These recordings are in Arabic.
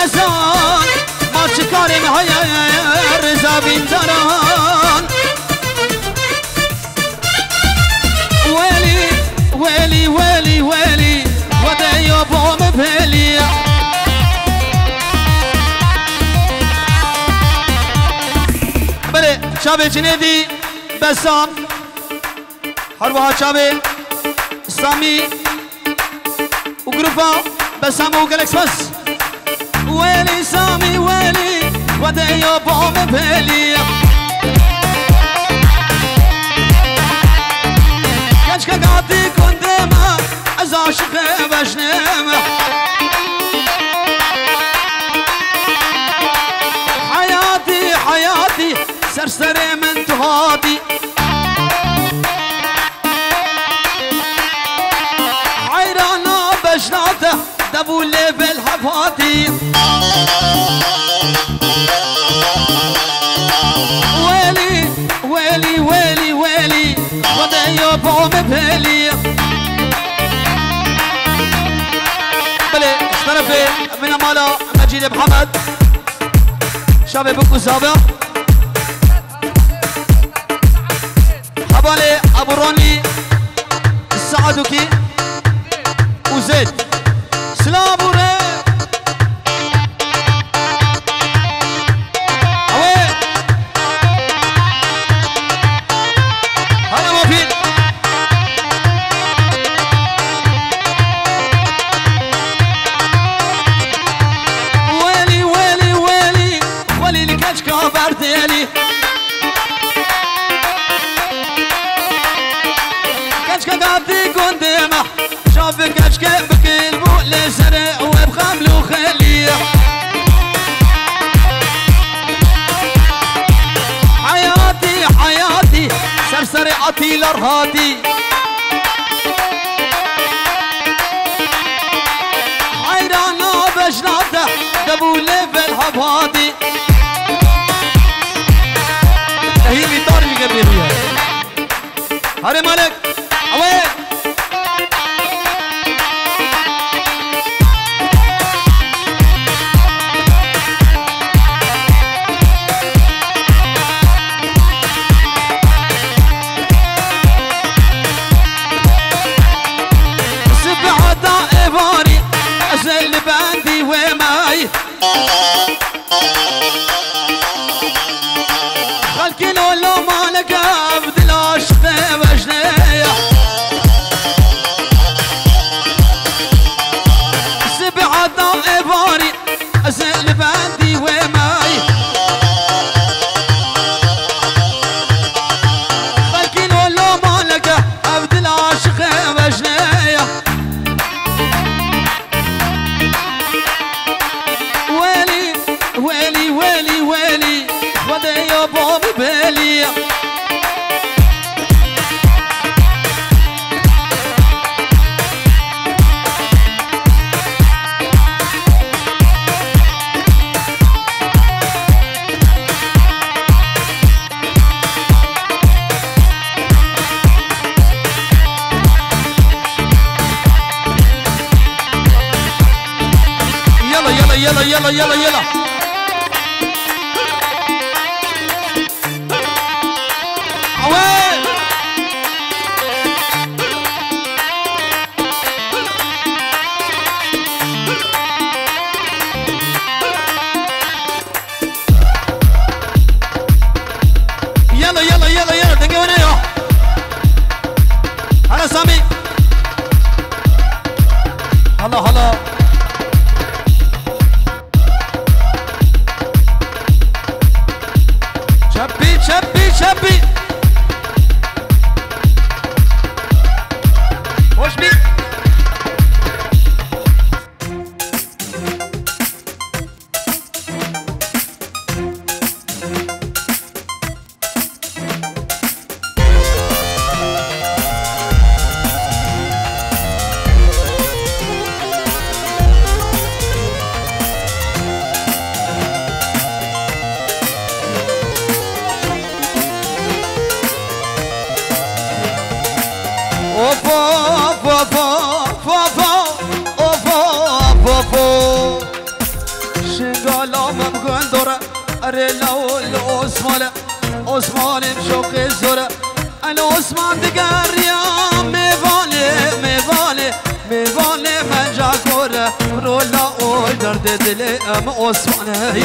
بزان ما چکاریم های رضا بیندران ویلی ویلی ویلی ویلی وده یا بام پلی بله شب جنیدی بسام هر واحد شب سامی و گروپا بسام و گلکس بس ویلی سامی ویلی وده یا بام پلی كشك قاطي كندمة از عاشق بشنمة حياتي حياتي سرسري من تهادي حيرانا بشناته دبولي بالحفاتي ويلي ويلي ويلي ويلي وده يبوم بهلي بلي اشترفي من مالا مجيد محمد شابي بكو سابع حبالي ابو روني السعدوكي وزيد سلام ابو ري سرعتي لرهاتي حيرانا بجناته دبولي بالحباتي هي بيطار اللي قبل فيها هاري مالك عوين خلكي لو ما لقى بدلاش بجنيه سبعة ضائباري أزل باندي وماي خلكي لو ما لقى بدلاش بجنيه ويلي ويلي ويلي ويلي وده يا بابي بالي يلا يلا يلا يلا يلا يلا يلا يلا يلا يلا دقيقة يا هلا سامي هلا هلا شبي شبي شبي وش بي لو العثمان عثمان بشوق الزرع العثمان دقر يا ميفالي من جاكورة رولا أول درد دلي أم عثمان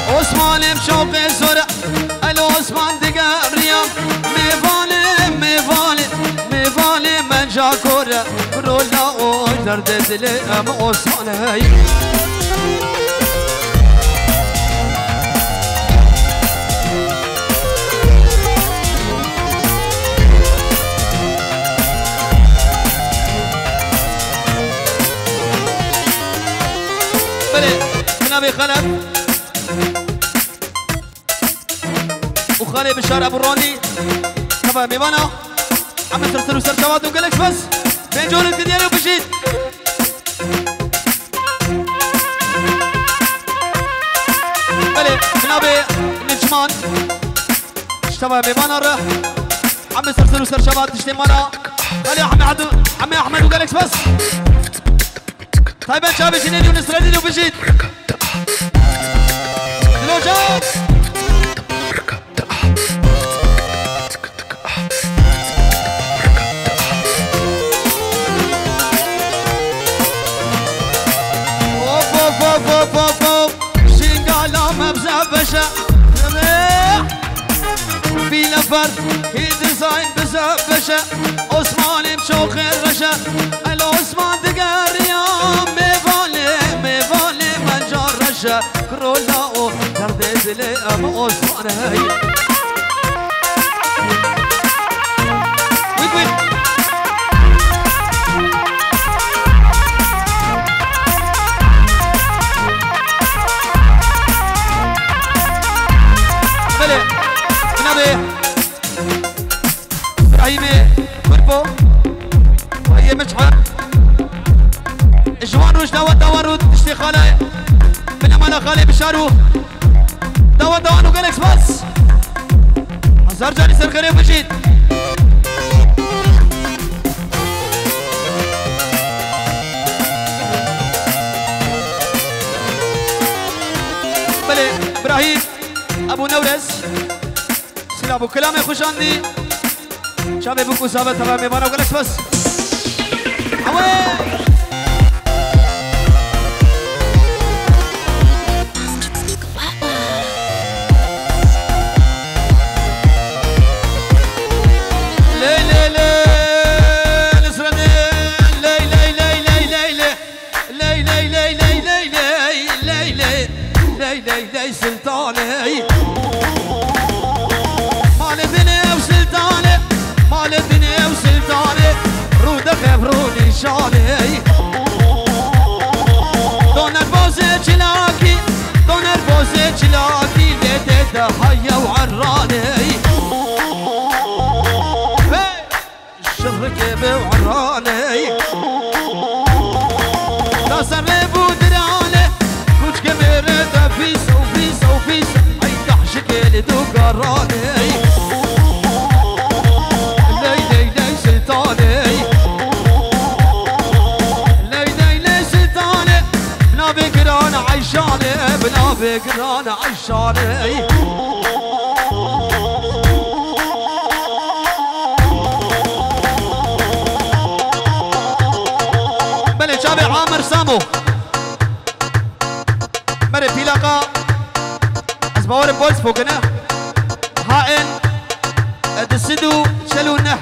عثمان بشوق الزرع العثمان دقر يا ميفالي من جاكورة رولا أول درد دلي أم عثمان نبي خلف وخالي بشار ابو الروني كفا ميمانا عم ترسل وسر شواد وقلك بس بين جول الدنيا وبشيت بلي نبي نجمان اشتبه ميمانا رح عم ترسل وسر شواد تشتي مانا بلي عمي احمد وقلك بس طيب شابي شنيدي ونسردي وبشيت دلوجات اوف شنقالا مبزبشة في نفر هي ديزاين بزبشة عثمان بشوق الرشا العثمان دقر يا ميفالي من جرشة كرولا او درد دلي ام عثمان هاي ويك بلي نبي ابراهيمي كربو وهي مشحن جوان روش داود تشتي خاله من امانه خالي بشارو داود وقالكس بس هزار جاني سرخري بجيت بلي ابراهيم ابو نورس سلام كلامي خوش عندي شابي بكو سابت تمام امانه وقالكس بس حوي لي سلطاني مال الدنيا وسلطاني رودة خبروني شاني دون البوزة جلاكي ليتي تحية وعراني الشر كيبي وعراني تاسر لي بودراني كوش كبيرة فيسا اي تحشكي دو قراني لي سلطاني لي سلطاني بنابي قران عيشاني بلي شابي عامر سامو مري بيلاقا اسبوار بولس فوقنا هائن دسدو شلونه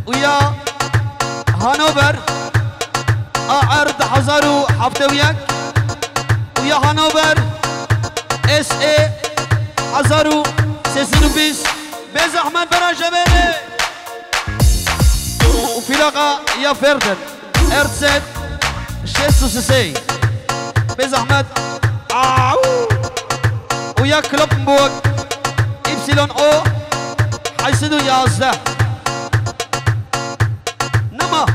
ويا هانوفر عرض حزارو حفته وياك ويا هانوفر اس اي حزارو سيسينو بيس بيز احمد براجبيلي وفيلاقا يا فردن ارتسد شيسو سيسي بيز احمد ويا كلوبنبورغ إبسيلون أو حيسدو يازده نما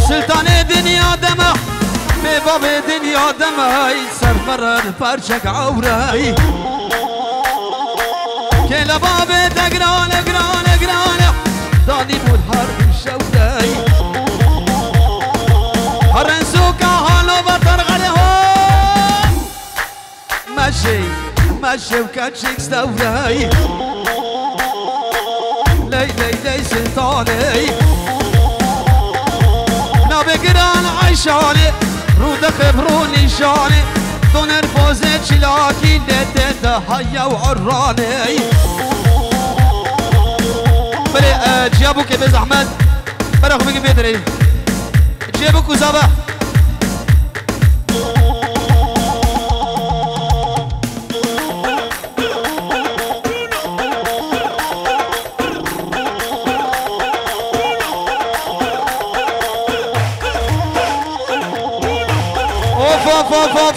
سلطان دنيا دمه ميباب دنيا دمه هاي سر برر پرچک عوری که لبابه دگرانه گرانه گرانه دادی بود هر شوری هر انسو که حالو بطر غلی هم مشي وكاتشيك ستوري لي سلطاني نابي قران عيشاني رود خبروني شاني دون الفوزي تشلاكي لديتا هيا وعراني بلي جيابوك بزحمت برخو بيكي بيدري جيبوك وزابا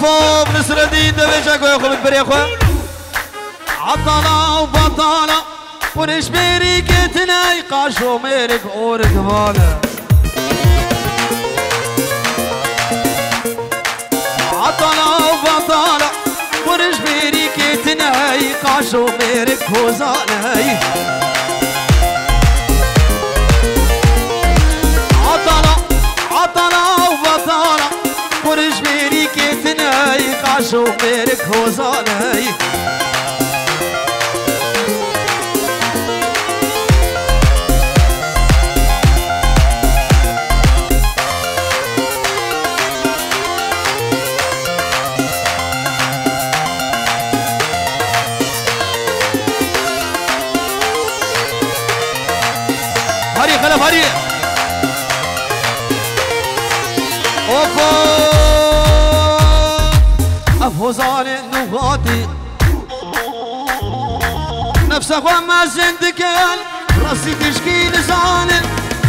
فوف نصر الدين دبيشك يا اخو بالبري يا اخو عطلة وبطالة ونش بيريك تنايقاش وميرك اورك بالا عطلة وبطالة ونش بيريك تنايقاش وميرك هوزاني عطلة وبطالة ورش بيري كتناي قاشو بيرك هوزاني هاري خلف هاري اوفو افوزان نغاتي نفسك وما زندكال راسي تشكي لساني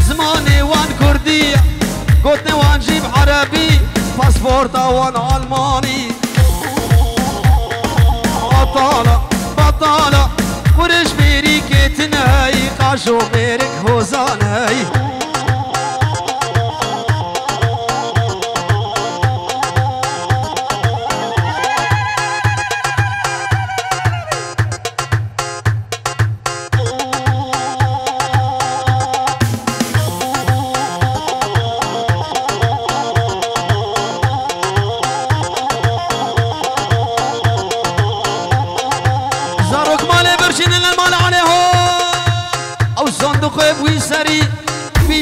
زماني وان كردية قلتني وان جيب عربي باسبورتا وان الماني بطالة ورش بيري كتناي قاشو بيرك هوزاني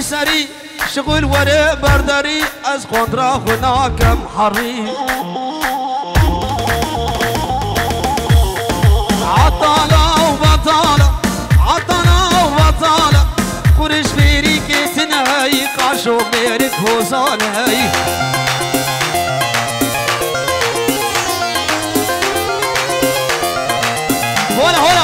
بيسري شغل ورا برداري از قدرة هناك محري عطالة وبطالة قرش بيري كتناي قاشو بيرك هوزاني هولا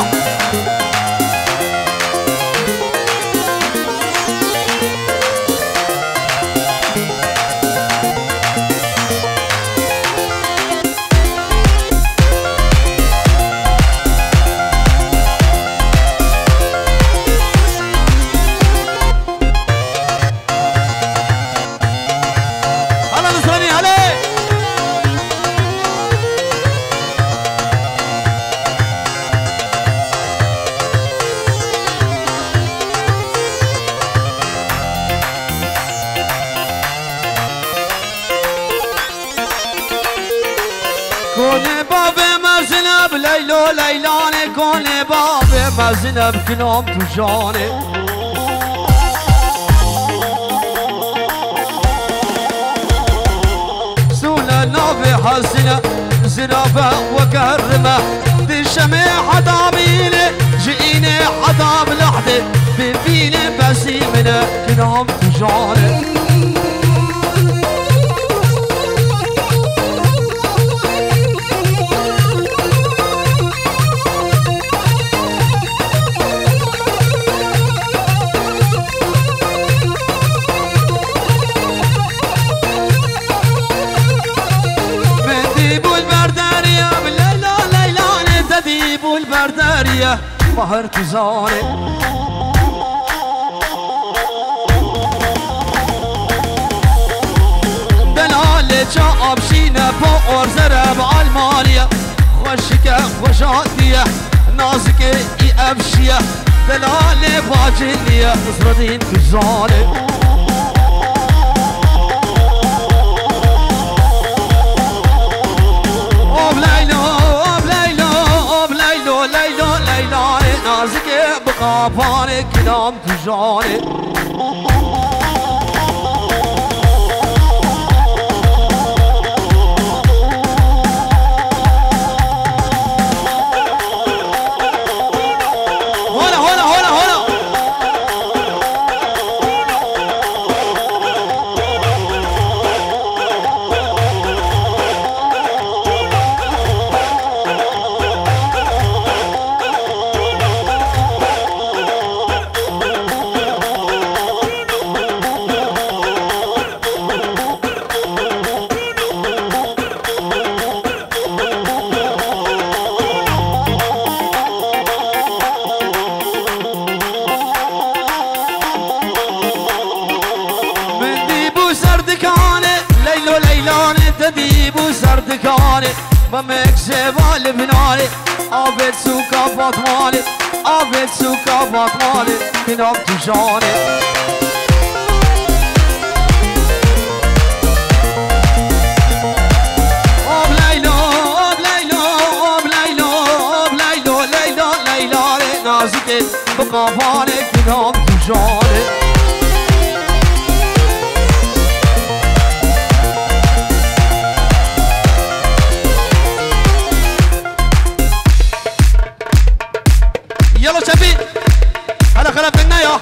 ليلاني كوني بابي ما زنب كنوم تجاني سونا نافي حسنة زرافة وكرمة دي شمي حدا بيني جئيني حدا بلحدي بفيني بسيمنا كنوم تجاني بحر تزاني دلالة چا آبشینه با ارزره با المانیه خوشکه خوشاتیه نازکه ای افشیه دلال باجلیه نصردین گزاره آب لیلا آب لیلا آب لیلا لیلا لیلا نازکه بقافانه کدام تجاره ديبو سردكاني بمك شبال بناني عابد سوكا فاطماني عابد سوكا فاطماني بنام تجاني آب ليلى آب ليلى آب ليلى آب ليلى ليلى ليلى نازكي بقافاني بنام تجاني يلا شبي هلا خلاف النايا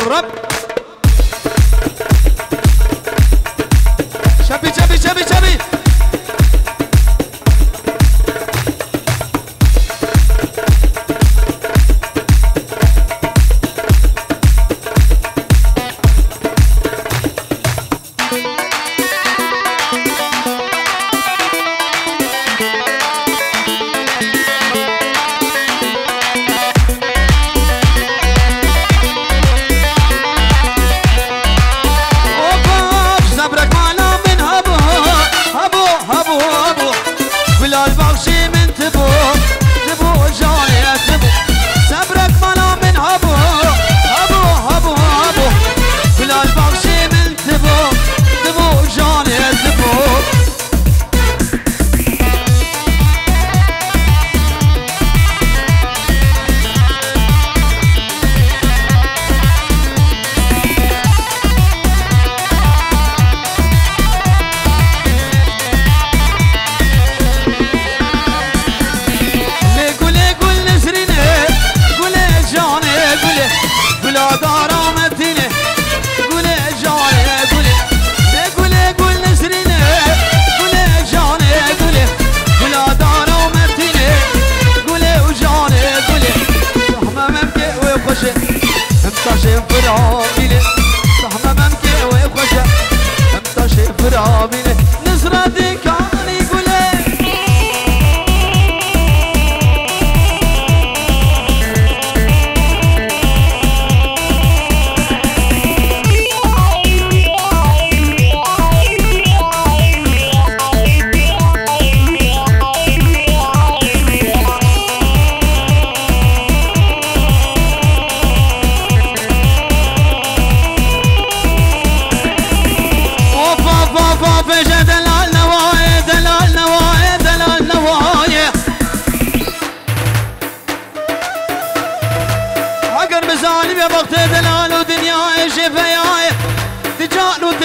رب شبي شبي شبي شبي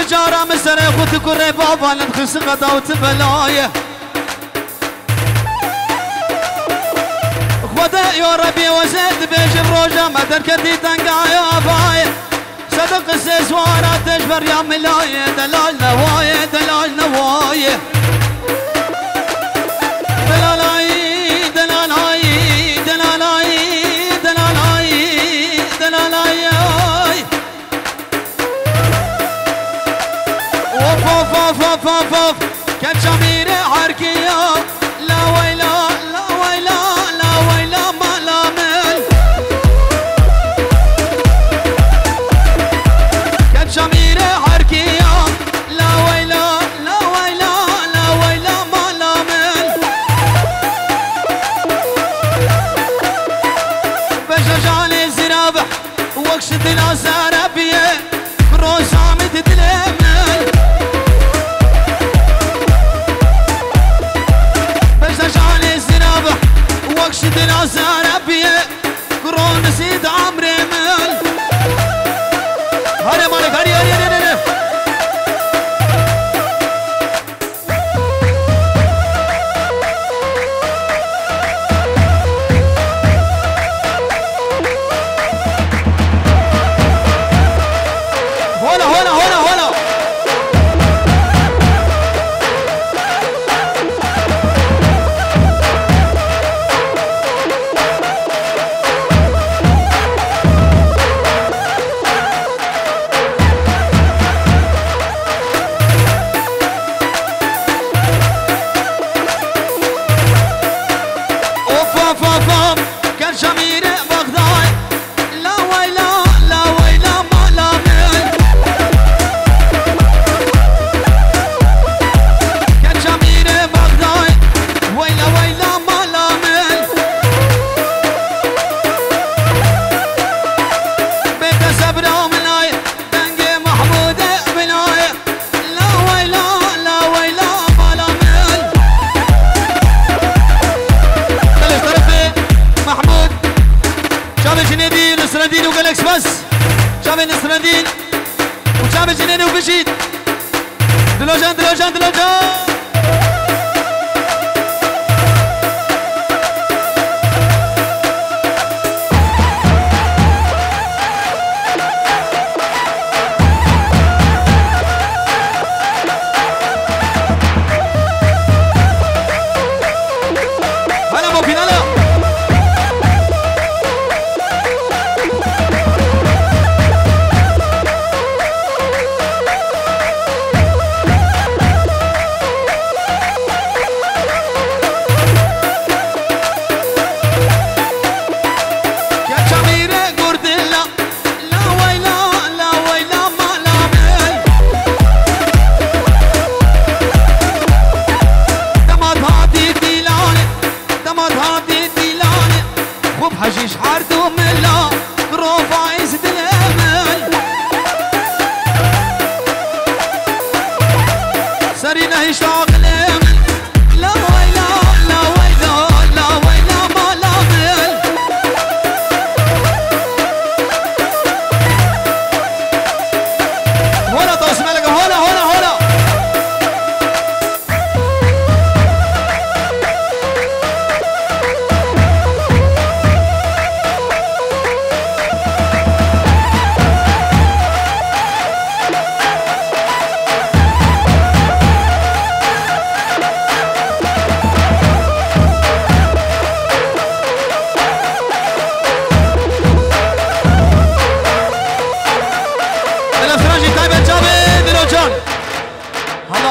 تجارة مسر خوتك الربابة لنخس غدا وتبلاية اخوتا يا ربي وزيد بيش بروجة ما تركتي تنقع يا باية صدق السيسوارة تجبر يا ملاية دلال نواية دلال نواية دلالاي دلالاي دلالاي دلالاي دلالاي اوف كان شميري حركية لا ويلا لا ويلا لا ويلا ما لامل كان شميري حركية وقش دلا زربيه روزام تدلمل بشجعني الزنابح وقش دلا زربيه كرون سيد عمري مل هاري مالك هاري هاري هاري هاري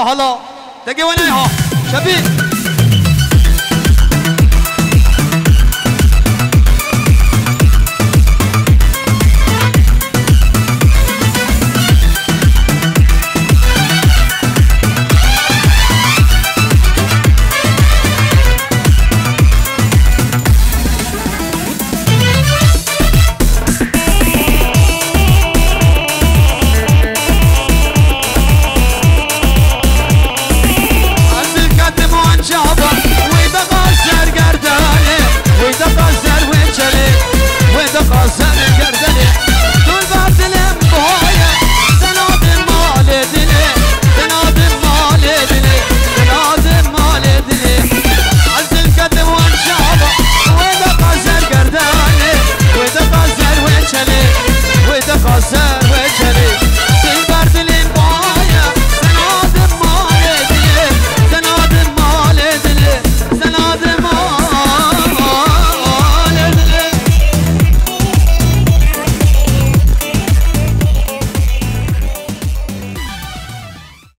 هلا تجي وين شبيب